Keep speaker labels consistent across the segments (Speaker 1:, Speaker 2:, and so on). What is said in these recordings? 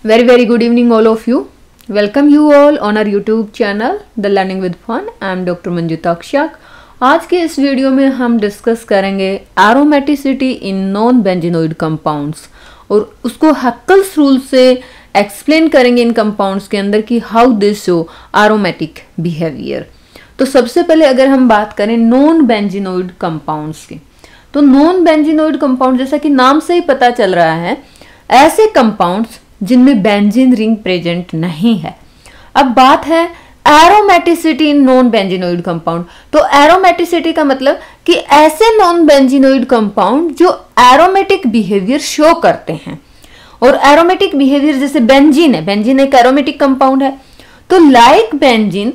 Speaker 1: Very good evening all of you. Welcome you all on our YouTube channel The Learning with Fun. I am Dr. Manjuta Akshak. आज के इस video में हम discuss करेंगे aromaticity in non benzenoid compounds और उसको hackles rule से explain करेंगे इन कंपाउंड्स के अंदर कि how they show aromatic behaviour. तो सबसे पहले अगर हम बात करें नॉन बेंजीनोइड कंपाउंड्स की, तो नॉन बेंजीनोइड कंपाउंड जैसा कि नाम से ही पता चल रहा है, ऐसे कंपाउंड्स जिनमें बेंजीन रिंग प्रेजेंट नहीं है। अब बात है aromaticity in non benzenoid compound. तो एरोमेटिसिटी का मतलब कि ऐसे नॉन बेंजीनोइड कंपाउंड जो एरोमेटिक बिहेवियर शो करते हैं। और एरोमेटिक बिहेवियर जैसे बेंजीन है, बेंजीन एक एरोमेटिक कंपाउंड है। तो लाइक बेंजीन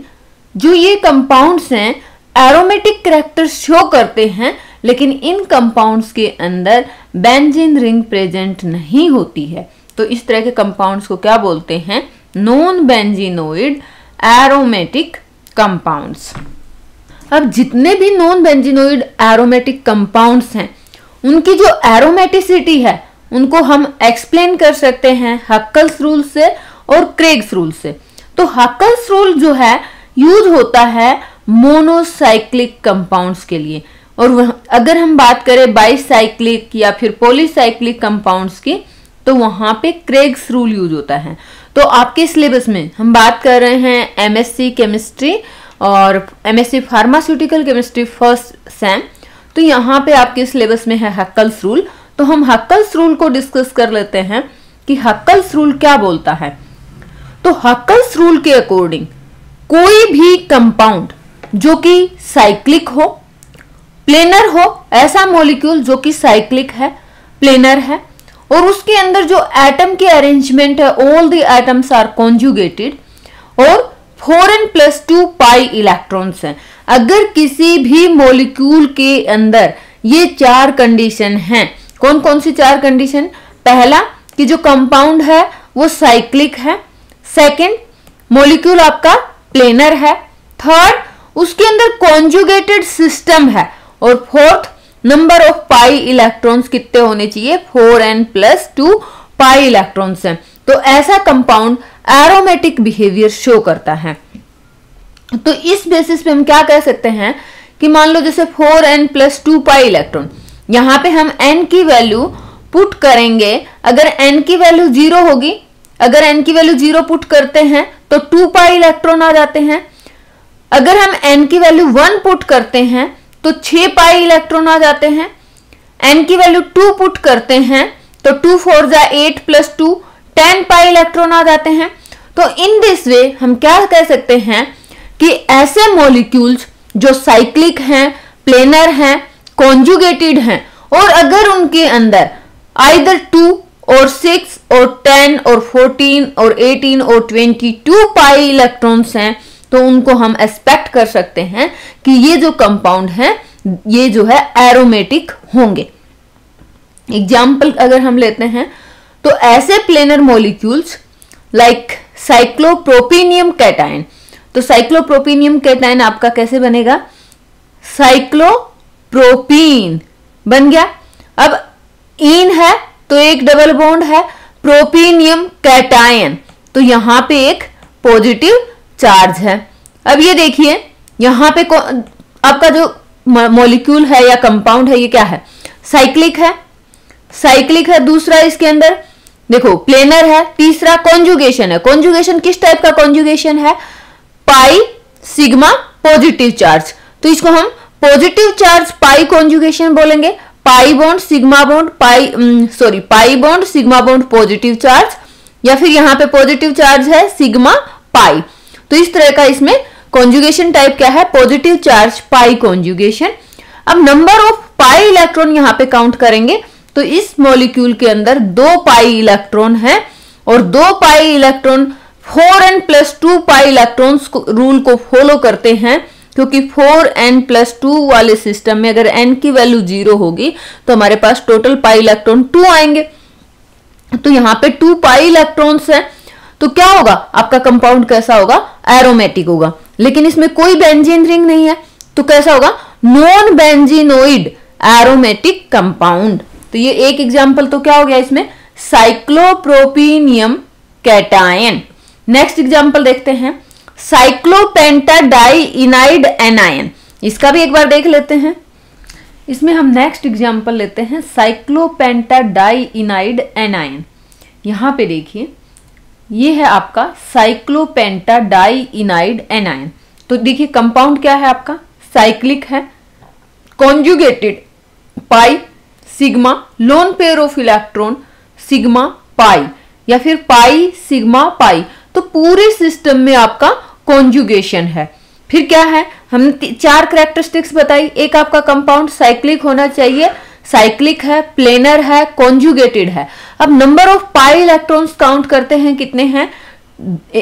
Speaker 1: जो ये कंपाउंड्स हैं एरोमेटिक कैरेक्टर शो करते हैं, लेकिन इन कंपाउंड्स के अंदर बेंजीन रिंग प्रेजेंट नहीं होती है। तो इस तरह के कंपाउंड्स को क्या बोलते हैं? Non benzenoid aromatic compounds. अब जितने भी नॉन बेंजीनोइड एरोमेटिक कंपाउंड्स हैं उनकी जो एरोमेटिसिटी है उनको हम एक्सप्लेन कर सकते हैं हैकल्स रूल से और क्रेग्स रूल से। तो हैकल्स रूल जो है यूज होता है मोनोसाइक्लिक कंपाउंड्स के लिए, और अगर हम बात करें बाईसाइक्लिक या फिर पॉलीसाइक्लिक कंपाउंड्स की तो वहां पे क्रेग्स रूल यूज होता है। तो आपके सिलेबस में हम बात कर रहे हैं एमएससी केमिस्ट्री और MSc pharmaceutical chemistry first sem. तो यहाँ पे आपके सिलेबस में है हैकल्स रूल। तो हम हैकल्स रूल को डिस्कस कर लेते हैं कि हैकल्स रूल क्या बोलता है। तो हैकल्स रूल के अकॉर्डिंग कोई भी कंपाउंड जो कि साइक्लिक हो, प्लेनर हो, ऐसा मॉलिक्यूल जो कि साइक्लिक है, प्लेनर है और उसके अंदर जो एटम के अरेंजमेंट है all the atoms are conjugated और 4n+2 पाई इलेक्ट्रॉन्स हैं। अगर किसी भी मॉलिक्यूल के अंदर ये चार कंडीशन हैं, कौन कौन सी चार कंडीशन? पहला कि जो कंपाउंड है वो साइक्लिक है, सेकंड मॉलिक्यूल आपका प्लेनर है, थर्ड उसके अंदर कॉन्जुगेटेड सिस्टम है और fourth number of pi electrons कितने होने चाहिए? 4n+2 पाई इलेक्ट्रॉन्स हैं। तो ऐसा कंपाउंड एरोमेटिक बिहेवियर शो करता है। तो इस बेसिस पे हम क्या कह सकते हैं कि मान लो जैसे 4n+2 पाई इलेक्ट्रॉन, यहां पे हम n की वैल्यू पुट करेंगे। अगर n की वैल्यू 0 होगी, अगर n की वैल्यू 0 पुट करते हैं तो 2 पाई इलेक्ट्रॉन आ जाते हैं। अगर हम n की वैल्यू 1 पुट करते हैं तो 6 पाई इलेक्ट्रॉन आ जाते हैं। n की वैल्यू 2 पुट करते हैं तो 2 4 जा 8 + 2 10 पाई इलेक्ट्रॉन आ जाते हैं। तो इन दिस वे हम क्या कह सकते हैं कि ऐसे मॉलिक्यूल्स जो साइक्लिक हैं, प्लेनर हैं, कॉन्जुगेटेड हैं और अगर उनके अंदर आइदर 2 और 6 और 10 और 14 और 18 और 22 पाई इलेक्ट्रॉन्स हैं तो उनको हम एक्सपेक्ट कर सकते हैं कि ये जो कंपाउंड है ये जो है एरोमेटिक होंगे। एग्जाम्पल अगर हम लेते हैं तो ऐसे प्लेनर मॉलिक्यूल्स लाइक साइक्लोप्रोपीनियम कैटायन। तो साइक्लोप्रोपीनियम कैटायन आपका कैसे बनेगा? साइक्लोप्रोपीन बन गया। अब इन है तो एक डबल बॉन्ड है, प्रोपीनियम कैटायन तो यहां पे एक पॉजिटिव चार्ज है। अब ये देखिए यहां पे आपका जो मॉलिक्यूल है या कंपाउंड है ये क्या है? साइक्लिक है, साइक्लिक है। दूसरा इसके अंदर देखो प्लेनर है। तीसरा कॉन्जुगेशन है। कॉन्जुगेशन किस टाइप का कॉन्जुगेशन है? Pi sigma positive charge. तो इसको हम पॉजिटिव चार्ज पाई कॉन्जुगेशन बोलेंगे। Pi bond sigma bond pi bond sigma bond positive charge, या फिर यहां पे पॉजिटिव चार्ज है सिग्मा पाई। तो इस तरह का इसमें कॉन्जुगेशन टाइप क्या है? पॉजिटिव चार्ज पाई कॉन्जुगेशन। अब नंबर ऑफ पाई इलेक्ट्रॉन यहां पे काउंट करेंगे तो इस मॉलिक्यूल के अंदर 2 पाई इलेक्ट्रॉन है और 2 pi electron 4n+2 pi electrons rule को फॉलो करते हैं, क्योंकि 4n+2 वाले सिस्टम में अगर n की वैल्यू 0 होगी तो हमारे पास टोटल पाई इलेक्ट्रॉन 2 आएंगे। तो यहां पे 2 पाई इलेक्ट्रॉन्स है तो क्या होगा? आपका कंपाउंड कैसा होगा? एरोमेटिक होगा। लेकिन इसमें कोई बेंजीन रिंग नहीं है तो कैसा होगा? Non benzenoid aromatic compound. तो ये एक एग्जांपल तो क्या हो गया इसमें? साइक्लोप्रोपीनियम कैटायन। नेक्स्ट एग्जांपल देखते हैं, साइक्लोपेंटाडाइइनाइड एनायन। इसका भी एक बार देख लेते हैं। इसमें हम नेक्स्ट एग्जांपल लेते हैं साइक्लोपेंटाडाइइनाइड एनायन। यहां पे देखिए, ये है आपका साइक्लोपेंटाडाइइनाइड एनायन। तो देखिए कंपाउंड क्या है आपका, साइक्लिक है, conjugated pi sigma, lone pair of electron sigma pi, या फिर पाई सिग्मा पाई। तो पूरे सिस्टम में आपका कॉन्जुगेशन है। फिर क्या है, हमने 4 कैरेक्टरिस्टिक्स बताई। एक आपका कंपाउंड साइक्लिक होना चाहिए, साइक्लिक है, प्लेनर है, कॉन्जुगेटेड है। अब number of pi electrons count करते हैं, कितने हैं,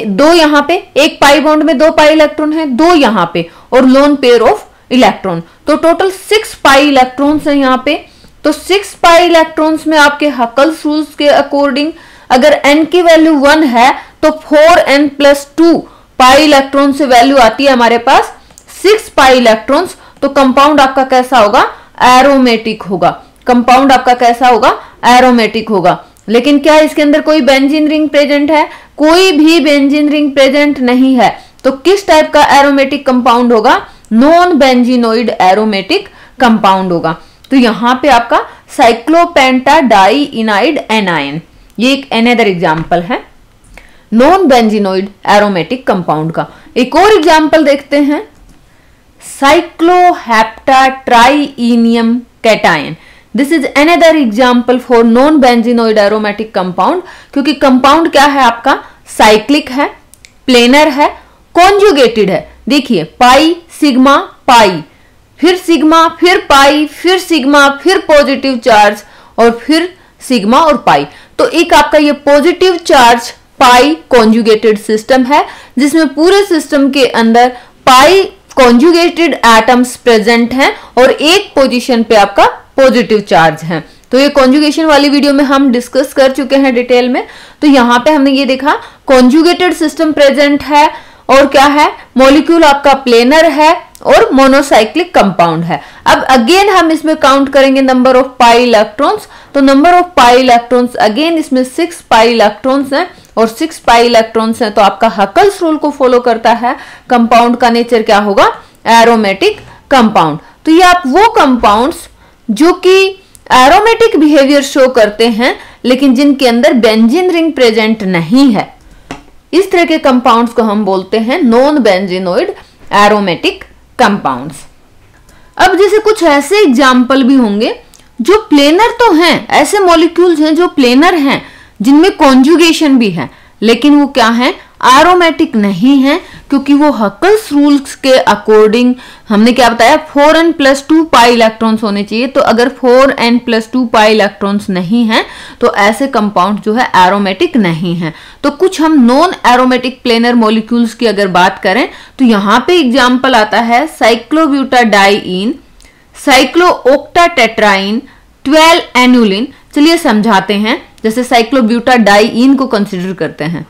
Speaker 1: 2 यहां पे, एक पाई बॉन्ड में 2 पाई इलेक्ट्रॉन है, 2 यहां पे, और लोन पेयर ऑफ इलेक्ट्रॉन। तो टोटल 6 पाई इलेक्ट्रॉन्स है यहां पे। तो 6 पाई इलेक्ट्रॉन्स में आपके हकल्स रूल्स के अकॉर्डिंग अगर n की वैल्यू 1 है तो 4n+2 पाई इलेक्ट्रॉन से वैल्यू आती है हमारे पास 6 पाई इलेक्ट्रॉन्स। तो कंपाउंड आपका कैसा होगा, एरोमेटिक होगा। कंपाउंड आपका कैसा होगा, एरोमेटिक होगा। लेकिन क्या इसके अंदर कोई बेंजीन रिंग प्रेजेंट है, कोई भी बेंजीन रिंग प्रेजेंट नहीं है। तो किस टाइप का एरोमेटिक कंपाउंड होगा, नॉन बेंजीनोइड एरोमेटिक कंपाउंड होगा। तो यहां पे आपका साइक्लोपेंटाडाइइनाइड एनायन, ये एक अनदर एग्जांपल है नॉन बेंजीनोइड एरोमेटिक कंपाउंड का। एक और एग्जांपल देखते हैं, cycloheptatrienium cation. This is another example for non benzenoid aromatic compound, क्योंकि कंपाउंड क्या है आपका, साइक्लिक है, प्लेनर है, कॉन्जुगेटेड है। देखिए पाई सिग्मा पाई, फिर सिग्मा, फिर पाई, फिर सिग्मा, फिर पॉजिटिव चार्ज, और फिर सिग्मा और पाई। तो एक आपका ये पॉजिटिव चार्ज पाई कॉन्जुगेटेड सिस्टम है, जिसमें पूरे सिस्टम के अंदर पाई कॉन्जुगेटेड एटम्स प्रेजेंट हैं और एक पोजीशन पे आपका पॉजिटिव चार्ज है। तो ये कॉन्जुगेशन वाली वीडियो में हम डिस्कस कर चुके हैं डिटेल में। तो यहाँ पे हमने ये देखा कॉन्जुगेटेड सिस्टम प्रेजेंट है, और क्या है, मॉलिक्यूल आपका प्लेनर है और मोनोसाइक्लिक कंपाउंड है। अब अगेन हम इसमें काउंट करेंगे नंबर ऑफ पाई इलेक्ट्रॉन्स। तो number of pi electrons again इसमें 6 पाई इलेक्ट्रॉन्स हैं, और 6 पाई इलेक्ट्रॉन्स हैं तो आपका हकल्स रूल को फॉलो करता है। कंपाउंड का नेचर क्या होगा, एरोमेटिक कंपाउंड। तो ये आप वो कंपाउंड्स जो कि एरोमेटिक बिहेवियर शो करते हैं लेकिन जिनके अंदर बेंजीन रिंग प्रेजेंट नहीं है, इस तरह के कंपाउंड्स को हम बोलते हैं नॉन बेंजीनोइड एरोमेटिक कंपाउंड्स। अब जैसे कुछ ऐसे एग्जाम्पल भी होंगे जो प्लेनर तो हैं, ऐसे मॉलिक्यूल्स हैं जो प्लेनर हैं, जिनमें कॉन्जुगेशन भी है, लेकिन वो क्या है, एरोमेटिक नहीं है, क्योंकि वो हकल्स रूल्स के अकॉर्डिंग हमने क्या बताया, 4n+2 पाई इलेक्ट्रॉन्स होने चाहिए। तो अगर 4n+2 पाई इलेक्ट्रॉन्स नहीं है तो ऐसे कंपाउंड जो है एरोमेटिक नहीं है। तो कुछ हम नॉन एरोमेटिक प्लेनर मॉलिक्यूल्स की अगर बात करें तो यहाँ पे एग्जाम्पल आता है साइक्लोब्यूटाडाइइन, साइक्लोओक्टाटेट्राइन, 12 एनुलिन। चलिए समझाते हैं। जैसे साइक्लोब्यूटाडाइइन को कंसिडर करते हैं,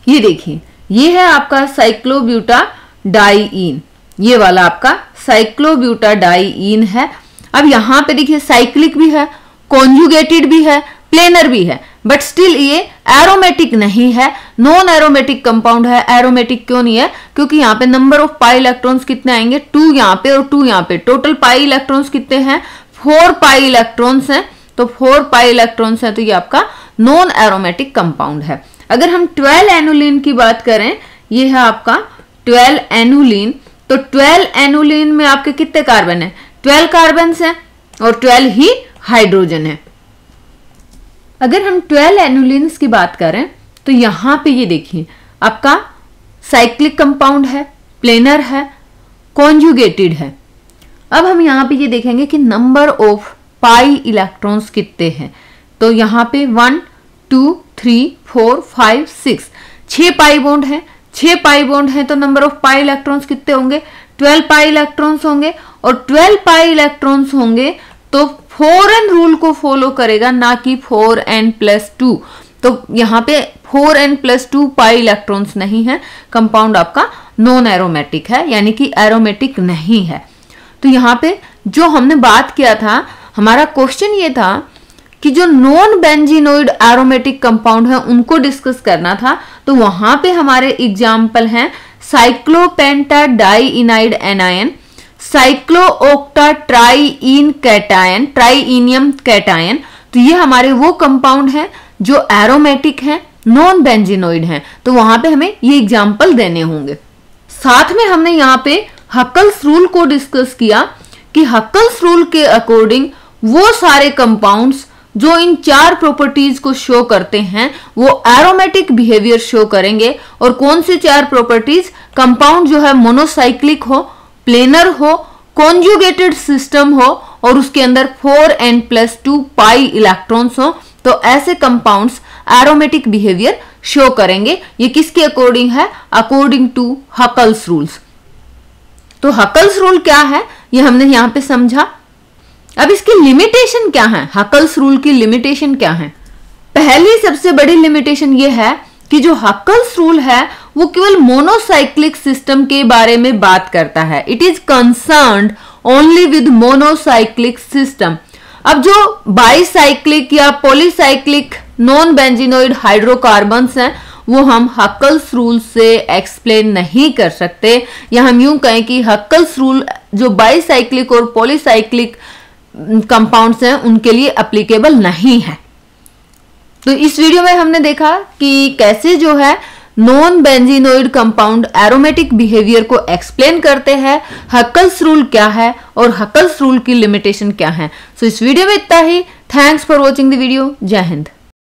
Speaker 1: ये देखिए, ये है आपका साइक्लोब्यूटाडाइइन, ये वाला आपका साइक्लोब्यूटाडाइइन है। अब यहां पे देखिए साइक्लिक भी है, कॉन्जुगेटेड भी है, प्लेनर भी है, बट स्टिल ये एरोमेटिक नहीं है, नॉन एरोमेटिक कंपाउंड है। एरोमेटिक क्यों नहीं है, क्योंकि यहाँ पे नंबर ऑफ पाई इलेक्ट्रॉन्स कितने आएंगे, 2 यहाँ पे और 2 यहाँ पे। टोटल पाई इलेक्ट्रॉन्स कितने हैं, 4 पाई इलेक्ट्रॉन्स हैं। तो 4 पाई इलेक्ट्रॉन्स हैं, तो ये आपका नॉन एरोमेटिक कंपाउंड है। अगर हम 12 एनुलिन की बात करें, ये है आपका 12 एनुलिन। तो 12 एनुलिन में आपके कितने कार्बन है, 12 कार्बन हैं और 12 ही हाइड्रोजन है। अगर हम 12 एनुलिन्स की बात करें तो यहां पे ये देखिए आपका साइक्लिक कंपाउंड है, प्लेनर है, कॉन्जुगेटेड है। अब हम यहां पे ये देखेंगे कि नंबर ऑफ पाई इलेक्ट्रॉन्स कितने हैं। तो यहां पे 1 2 3 4 5 6 पाई बॉन्ड है। 6 पाई बॉन्ड है तो नंबर ऑफ पाई इलेक्ट्रॉन्स कितने होंगे, 12 पाई इलेक्ट्रॉन्स होंगे। और 12 पाई इलेक्ट्रॉन्स होंगे तो 4n रूल को फॉलो करेगा, ना कि 4n+2। तो यहाँ पे 4n+2 पाई इलेक्ट्रॉन्स नहीं है, कंपाउंड आपका नॉन एरोमेटिक है, यानी कि एरोमेटिक नहीं है। तो यहाँ पे जो हमने बात किया था, हमारा क्वेश्चन ये था कि जो नॉन बेंजीनोइड एरोमेटिक कंपाउंड है उनको डिस्कस करना था, तो वहां पे हमारे एग्जाम्पल हैं साइक्लोपेंटाडाइइनाइड एनायन, साइक्लोओक्टाट्राइइन कैटायन, ट्राइइनियम कैटायन। तो ये हमारे वो कंपाउंड हैं जो एरोमेटिक हैं, नॉन बेंजीनोइड हैं, तो वहां पे हमें ये एग्जाम्पल देने होंगे। साथ में हमने यहाँ पे हक्कल्स रूल को डिस्कस किया कि हक्कल्स रूल के अकॉर्डिंग वो सारे कंपाउंड्स जो इन 4 प्रॉपर्टीज को शो करते हैं वो एरोमेटिक बिहेवियर शो करेंगे। और कौन से 4 प्रॉपर्टीज? कंपाउंड जो है मोनोसाइक्लिक हो, प्लेनर हो, कॉन्जुगेटेड सिस्टम हो और उसके अंदर 4n+2 पाई इलेक्ट्रॉन्स हो, तो ऐसे कंपाउंड्स एरोमेटिक बिहेवियर शो करेंगे। ये किसके अकॉर्डिंग है? According to Huckel's rules. तो हक्कल्स रूल क्या है ये हमने यहां पे समझा। अब इसकी लिमिटेशन क्या है? हक्कल्स रूल की लिमिटेशन क्या है? पहली सबसे बड़ी लिमिटेशन ये है कि जो हक्कल्स रूल है वो केवल मोनोसाइक्लिक सिस्टम के बारे में बात करता है। It is concerned only with monocyclic system. अब जो बाईसाइक्लिक या पॉलीसाइक्लिक नॉन बेंजीनोइड हाइड्रोकार्बन्स हैं वो हम हक्कल्स रूल से एक्सप्लेन नहीं कर सकते, या हम यूं कहें कि हक्कल्स रूल जो बाईसाइक्लिक और पॉलीसाइक्लिक कंपाउंड्स हैं उनके लिए एप्लीकेबल नहीं है। तो इस वीडियो में हमने देखा कि कैसे जो है non benzenoid compound aromatic behaviour को एक्सप्लेन करते हैं, हक्कल्स रूल क्या है और हक्कल्स रूल की लिमिटेशन क्या है। सो इस वीडियो में इतना ही। Thanks for watching the video. जय हिंद।